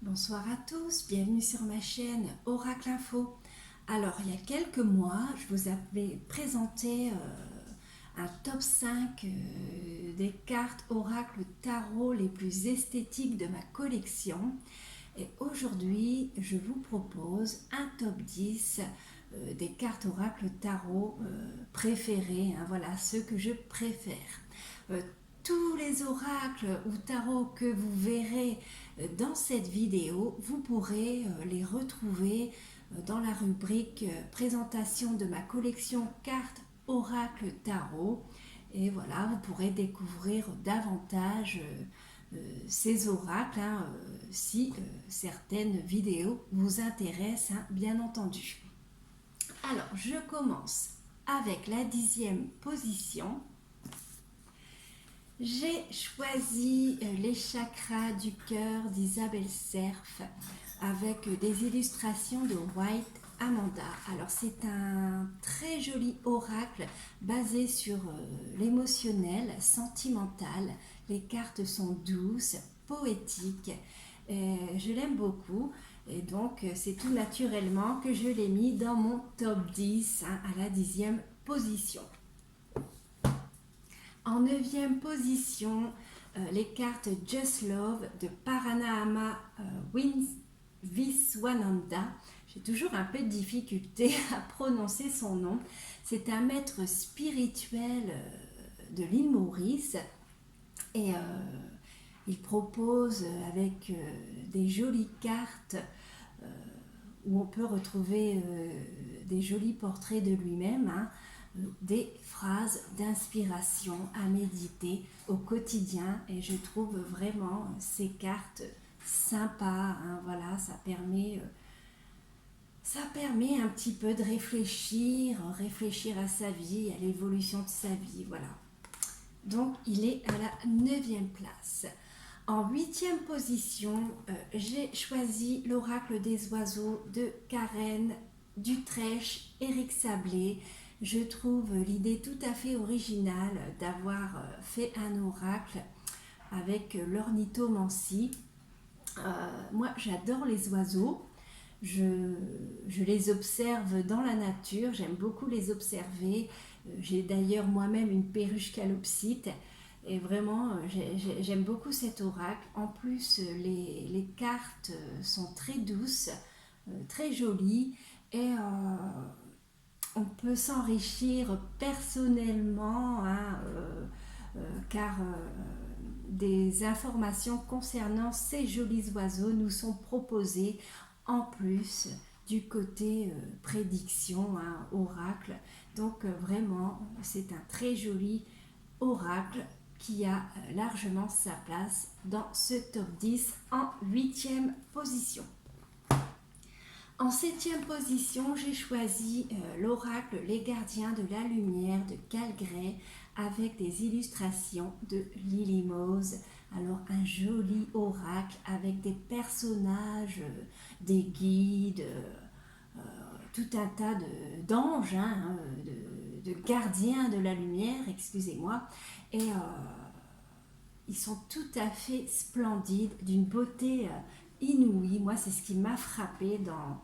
Bonsoir à tous, bienvenue sur ma chaîne Oracle Info. Alors, il y a quelques mois, je vous avais présenté un top 5 des cartes Oracle Tarot les plus esthétiques de ma collection. Et aujourd'hui, je vous propose un top 10 des cartes Oracle Tarot préférées, voilà, ceux que je préfère. Tous les oracles ou tarots que vous verrez dans cette vidéo, vous pourrez les retrouver dans la rubrique présentation de ma collection cartes oracle tarot. Et voilà, vous pourrez découvrir davantage ces oracles si certaines vidéos vous intéressent, bien entendu. Alors, je commence avec la 10e position. J'ai choisi les chakras du cœur d'Isabelle Serf avec des illustrations de White Amanda. Alors c'est un très joli oracle basé sur l'émotionnel, sentimental. Les cartes sont douces, poétiques. Je l'aime beaucoup et donc c'est tout naturellement que je l'ai mis dans mon top 10 à la 10e position. En 9e position, les cartes Just Love de Paranahama Viswananda. J'ai toujours un peu de difficulté à prononcer son nom. C'est un maître spirituel de l'île Maurice et il propose avec des jolies cartes où on peut retrouver des jolis portraits de lui-même, des phrases d'inspiration à méditer au quotidien, et je trouve vraiment ces cartes sympas, voilà, ça permet un petit peu de réfléchir à sa vie, à l'évolution de sa vie, voilà. Donc il est à la 9e place. En 8e position, j'ai choisi l'oracle des oiseaux de Karen Dutrèche, Éric Sablé. Je trouve l'idée tout à fait originale d'avoir fait un oracle avec l'ornithomancie. Moi, j'adore les oiseaux. Je les observe dans la nature, j'aime beaucoup les observer. J'ai d'ailleurs moi-même une perruche calopsite. Et vraiment, j'aime beaucoup cet oracle. En plus, les cartes sont très douces, très jolies. Et on peut s'enrichir personnellement, car des informations concernant ces jolis oiseaux nous sont proposées en plus du côté prédiction, oracle. Donc vraiment, c'est un très joli oracle qui a largement sa place dans ce top 10 en 8e position. En 7e position, j'ai choisi l'oracle Les Gardiens de la Lumière de Cal Gray avec des illustrations de Lily Mose. Alors un joli oracle avec des personnages, des guides, tout un tas d'anges, de gardiens de la lumière, excusez-moi. Et ils sont tout à fait splendides, d'une beauté inouïe. Moi, c'est ce qui m'a frappé dans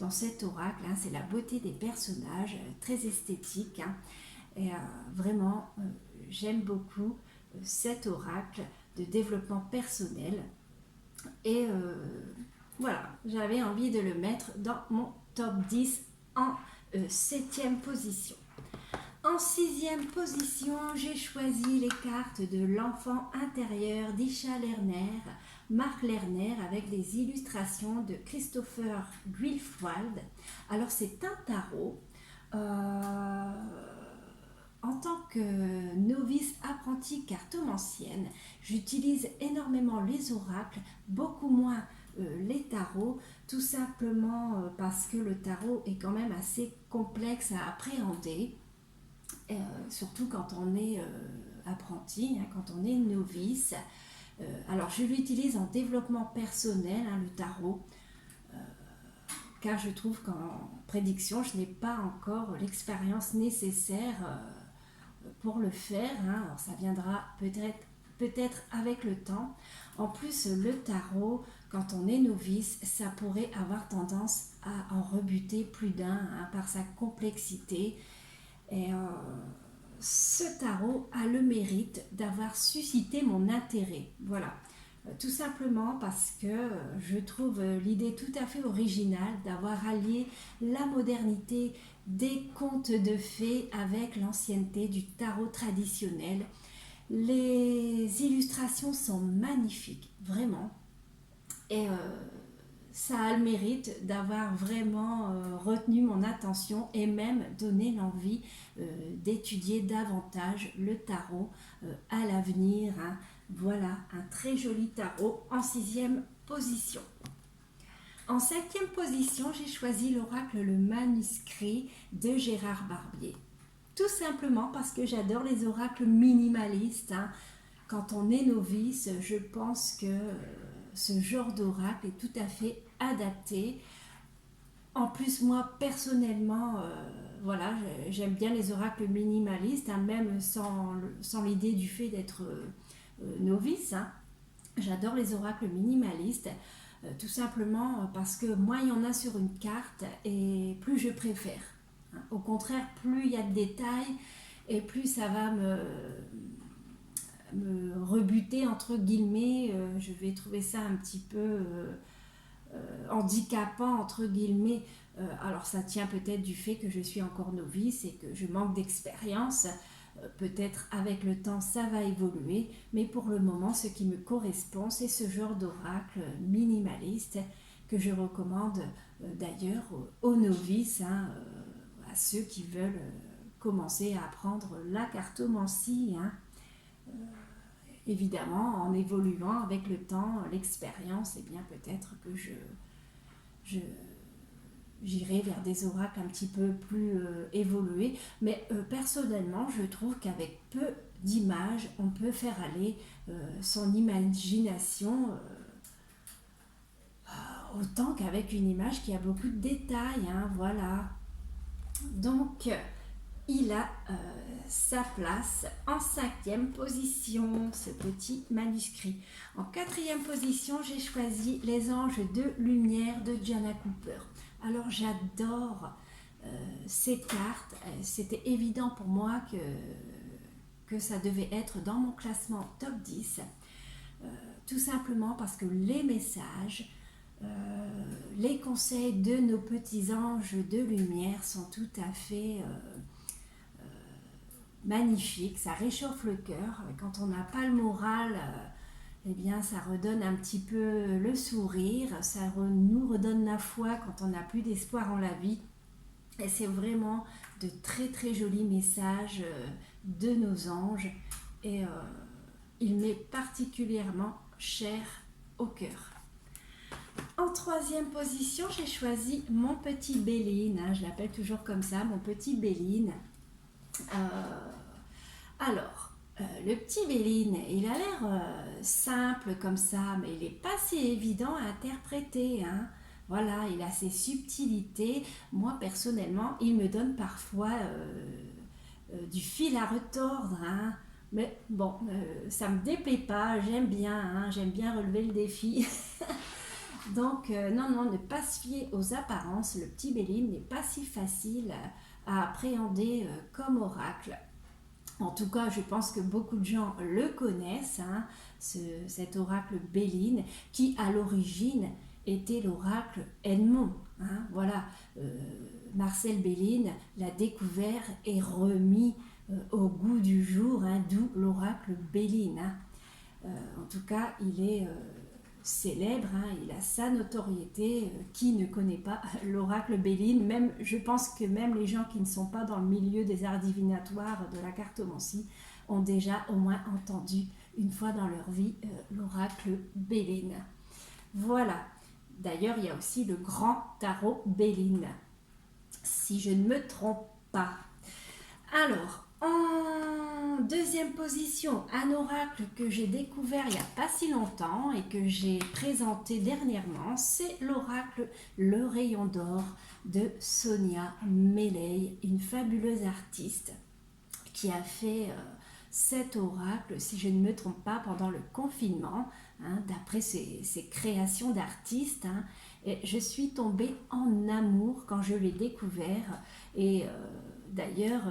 cet oracle, c'est la beauté des personnages, très esthétique. Et vraiment, j'aime beaucoup cet oracle de développement personnel. Et voilà, j'avais envie de le mettre dans mon top 10 en 7e position. En 6e position, j'ai choisi les cartes de l'enfant intérieur d'Isha Lerner, Marc Lerner, avec des illustrations de Christopher Guilfwald. Alors c'est un tarot. En tant que novice apprentie cartomancienne, j'utilise énormément les oracles, beaucoup moins les tarots, tout simplement parce que le tarot est quand même assez complexe à appréhender. Surtout quand on est apprenti, quand on est novice. Alors je l'utilise en développement personnel, le tarot, car je trouve qu'en prédiction, je n'ai pas encore l'expérience nécessaire pour le faire. Alors ça viendra peut-être avec le temps. En plus, le tarot, quand on est novice, ça pourrait avoir tendance à en rebuter plus d'un hein, par sa complexité. Et ce tarot a le mérite d'avoir suscité mon intérêt. Voilà. Tout simplement parce que je trouve l'idée tout à fait originale d'avoir allié la modernité des contes de fées avec l'ancienneté du tarot traditionnel. Les illustrations sont magnifiques, vraiment. Et ça a le mérite d'avoir vraiment retenu mon attention et même donné l'envie d'étudier davantage le tarot à l'avenir. Hein. Voilà, un très joli tarot en 6e position. En 5e position, j'ai choisi l'oracle Le Manuscrit de Gérard Barbier. Tout simplement parce que j'adore les oracles minimalistes. Hein. Quand on est novice, je pense que ce genre d'oracle est tout à fait adapté. En plus, moi, personnellement, voilà, j'aime bien les oracles minimalistes, hein, même sans l'idée du fait d'être novice. Hein. J'adore les oracles minimalistes, tout simplement parce que moins il y en a sur une carte et plus je préfère. Hein. Au contraire, plus il y a de détails et plus ça va me rebuter entre guillemets, je vais trouver ça un petit peu handicapant entre guillemets. Alors ça tient peut-être du fait que je suis encore novice et que je manque d'expérience. Peut-être avec le temps ça va évoluer, mais pour le moment ce qui me correspond c'est ce genre d'oracle minimaliste que je recommande d'ailleurs aux novices, hein, à ceux qui veulent commencer à apprendre la cartomancie. Hein. Évidemment, en évoluant avec le temps, l'expérience, eh bien peut-être que j'irai vers des oracles un petit peu plus évolués. Mais personnellement, je trouve qu'avec peu d'images, on peut faire aller son imagination autant qu'avec une image qui a beaucoup de détails. Hein, voilà. Donc, il a sa place en 5e position, ce petit manuscrit. En 4e position, j'ai choisi Les Anges de Lumière de Gianna Cooper. Alors j'adore ces cartes. C'était évident pour moi que ça devait être dans mon classement top 10. Tout simplement parce que les messages, les conseils de nos petits anges de lumière sont tout à fait magnifiques. Ça réchauffe le cœur. Quand on n'a pas le moral, eh bien ça redonne un petit peu le sourire, ça nous redonne la foi quand on n'a plus d'espoir en la vie. Et c'est vraiment de très très jolis messages de nos anges. Et il m'est particulièrement cher au cœur. En 3e position, j'ai choisi Mon Petit Béline. Hein, je l'appelle toujours comme ça, Mon Petit Béline. Alors, le petit Béline, il a l'air simple comme ça, mais il n'est pas si évident à interpréter. Hein. Voilà, il a ses subtilités. Moi, personnellement, il me donne parfois du fil à retordre. Hein. Mais bon, ça ne me déplaît pas, j'aime bien, hein, j'aime bien relever le défi. Donc, non, ne pas se fier aux apparences. Le petit Béline n'est pas si facile à appréhender comme oracle. En tout cas, je pense que beaucoup de gens le connaissent, hein, cet oracle Béline, qui à l'origine était l'oracle Edmond. Hein, voilà, Marcel Béline l'a découvert et remis au goût du jour, hein, d'où l'oracle Béline. Hein. En tout cas, il est célèbre, hein, il a sa notoriété. Qui ne connaît pas l'oracle Béline? Même, je pense que même les gens qui ne sont pas dans le milieu des arts divinatoires de la cartomancie ont déjà au moins entendu une fois dans leur vie l'oracle Béline. Voilà. D'ailleurs, il y a aussi le grand tarot Béline, si je ne me trompe pas. Alors, en 2e position, un oracle que j'ai découvert il n'y a pas si longtemps et que j'ai présenté dernièrement, c'est l'oracle Le Rayon d'Or de Sonia Meiley, une fabuleuse artiste qui a fait cet oracle, si je ne me trompe pas, pendant le confinement, hein, d'après ces créations d'artistes. Hein, et je suis tombée en amour quand je l'ai découvert. Et d'ailleurs,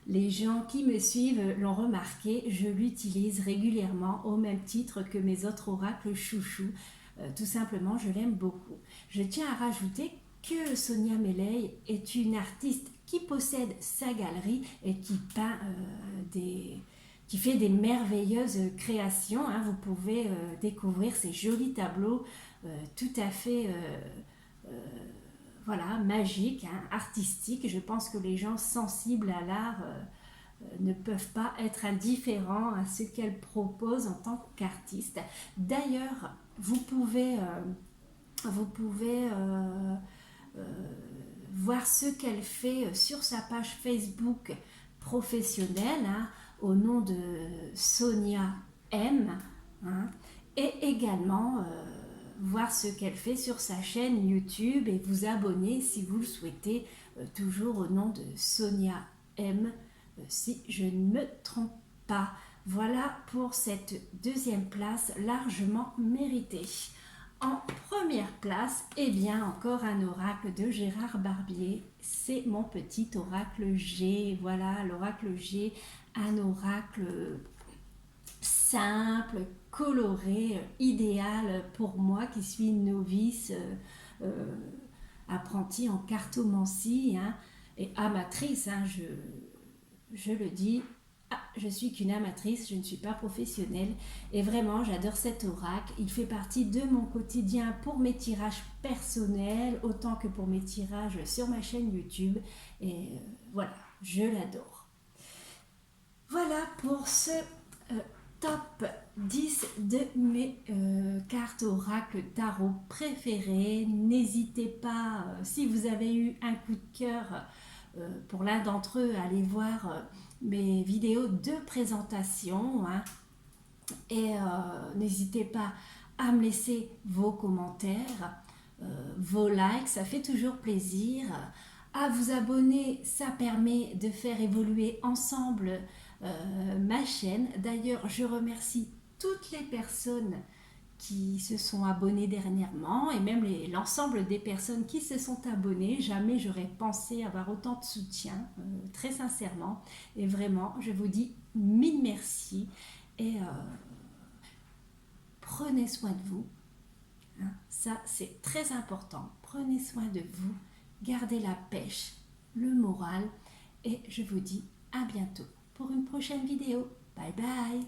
les gens qui me suivent l'ont remarqué, je l'utilise régulièrement au même titre que mes autres oracles chouchous. Tout simplement, je l'aime beaucoup. Je tiens à rajouter que Sonia Meiley est une artiste qui possède sa galerie et qui peint qui fait des merveilleuses créations. Hein. Vous pouvez découvrir ces jolis tableaux tout à fait voilà, magiques, hein, artistiques. Je pense que les gens sensibles à l'art ne peuvent pas être indifférents à ce qu'elle propose en tant qu'artiste. D'ailleurs, vous pouvez voir ce qu'elle fait sur sa page Facebook professionnelle, hein, au nom de Sonia M, hein, et également voir ce qu'elle fait sur sa chaîne YouTube et vous abonner si vous le souhaitez, toujours au nom de Sonia M, si je ne me trompe pas. Voilà pour cette deuxième place largement méritée. En première place, eh bien encore un oracle de Gérard Barbier, c'est mon petit oracle G. Voilà, l'oracle G, un oracle simple, coloré, idéal pour moi qui suis novice, apprentie en cartomancie, hein, et amatrice, hein, je le dis. Ah, je suis qu'une amatrice, je ne suis pas professionnelle et vraiment j'adore cet oracle. Il fait partie de mon quotidien pour mes tirages personnels autant que pour mes tirages sur ma chaîne YouTube et voilà, je l'adore. Voilà pour ce top 10 de mes cartes oracle tarot préférées. N'hésitez pas, si vous avez eu un coup de cœur pour l'un d'entre eux, à aller voir mes vidéos de présentation, hein, et n'hésitez pas à me laisser vos commentaires, vos likes, ça fait toujours plaisir. À vous abonner, ça permet de faire évoluer ensemble ma chaîne. D'ailleurs, je remercie toutes les personnes qui se sont abonnés dernièrement et même l'ensemble des personnes qui se sont abonnées. Jamais j'aurais pensé avoir autant de soutien, très sincèrement. Et vraiment, je vous dis mille merci et prenez soin de vous. Hein, ça, c'est très important. Prenez soin de vous, gardez la pêche, le moral et je vous dis à bientôt pour une prochaine vidéo. Bye bye!